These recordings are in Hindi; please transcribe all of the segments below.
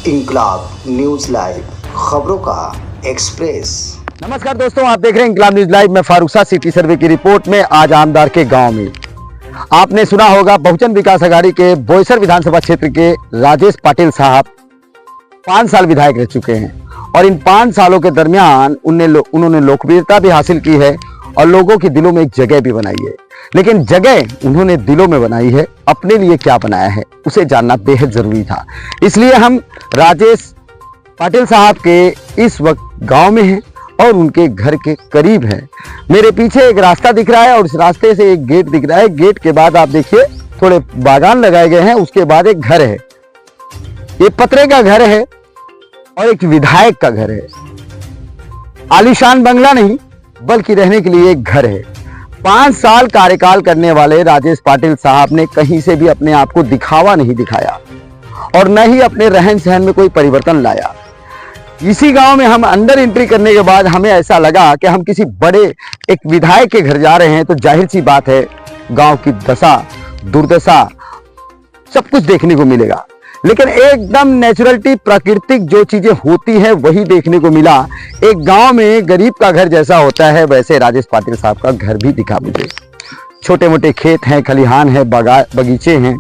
इंकलाब न्यूज लाइव, खबरों का एक्सप्रेस। नमस्कार दोस्तों, आप देख रहे हैं इंकलाब न्यूज लाइव में फारूक शाह सिटी सर्वे की रिपोर्ट में। आज आमदार के गांव में आपने सुना होगा, बहुजन विकास अघाड़ी के बोईसर विधानसभा क्षेत्र के राजेश पाटिल साहब 5 साल विधायक रह चुके हैं और इन 5 सालों के दरमियान उन्होंने लोकप्रियता भी हासिल की है और लोगों के दिलों में एक जगह भी बनाई है। लेकिन जगह उन्होंने दिलों में बनाई है, अपने लिए क्या बनाया है उसे जानना बेहद जरूरी था। इसलिए हम राजेश पाटिल साहब के इस वक्त गांव में हैं और उनके घर के करीब हैं। मेरे पीछे एक रास्ता दिख रहा है और इस रास्ते से एक गेट दिख रहा है। गेट के बाद आप देखिए थोड़े बागान लगाए गए हैं, उसके बाद एक घर है। ये पतरे का घर है और एक विधायक का घर है। आलीशान बंगला नहीं बल्कि रहने के लिए एक घर है। 5 साल कार्यकाल करने वाले राजेश पाटिल साहब ने कहीं से भी अपने आप को दिखावा नहीं दिखाया और न ही अपने रहन सहन में कोई परिवर्तन लाया। इसी गांव में हम अंदर एंट्री करने के बाद हमें ऐसा लगा कि हम किसी बड़े एक विधायक के घर जा रहे हैं, तो जाहिर सी बात है गांव की दशा दुर्दशा सब कुछ देखने को मिलेगा। लेकिन एकदम नेचुरलिटी, प्राकृतिक जो चीजें होती हैं वही देखने को मिला। एक गांव में गरीब का घर जैसा होता है वैसे राजेश पाटिल साहब का घर भी दिखा मुझे। छोटे मोटे खेत हैं, खलिहान है, बगीचे हैं।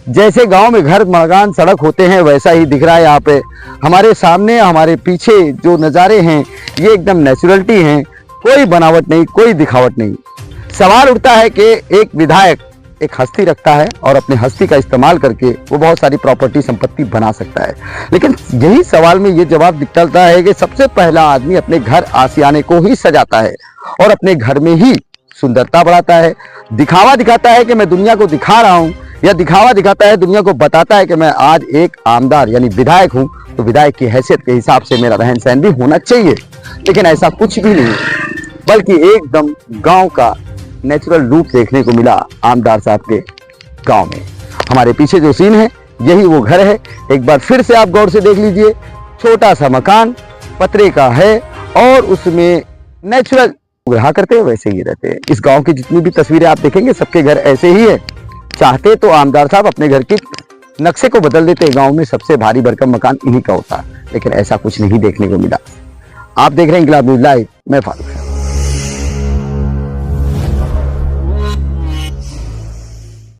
जैसे गांव में घर मकान सड़क होते हैं वैसा ही दिख रहा है। यहाँ पे हमारे सामने हमारे पीछे जो नज़ारे हैं ये एकदम नेचुरलिटी हैं, कोई बनावट नहीं, कोई दिखावट नहीं। सवाल उठता है कि एक विधायक एक हस्ती रखता है और अपने हस्ती का इस्तेमाल करके वो बहुत सारी प्रॉपर्टी संपत्ति बना सकता है। लेकिन यही सवाल में ये जवाब निकलता है कि सबसे पहला आदमी अपने घर आशियाने को ही सजाता है और अपने घर में ही सुंदरता बढ़ाता है। दिखावा दिखाता है कि मैं दुनिया को दिखा रहा हूँ, या दिखावा दिखाता है दुनिया को बताता है कि मैं आज एक आमदार यानी विधायक हूँ, तो विधायक की हैसियत के हिसाब से मेरा रहन सहन भी होना चाहिए। लेकिन ऐसा कुछ भी नहीं, बल्कि एकदम गांव का नेचुरल रूप देखने को मिला आमदार साहब के गांव में। हमारे पीछे जो सीन है यही वो घर है। एक बार फिर से आप गौर से देख लीजिए। छोटा सा मकान पतरे का है और उसमें नेचुरल रहा करते हैं वैसे ही रहते हैं। इस गांव की जितनी भी तस्वीरें आप देखेंगे सबके घर ऐसे ही है। चाहते तो आमदार साहब अपने घर के नक्शे को बदल देते, गांव में सबसे भारी भरकम मकान इन्हीं का होता, लेकिन ऐसा कुछ नहीं देखने को मिला। आप देख रहे हैं इंकलाब न्यूज लाइव, मैं फारूक।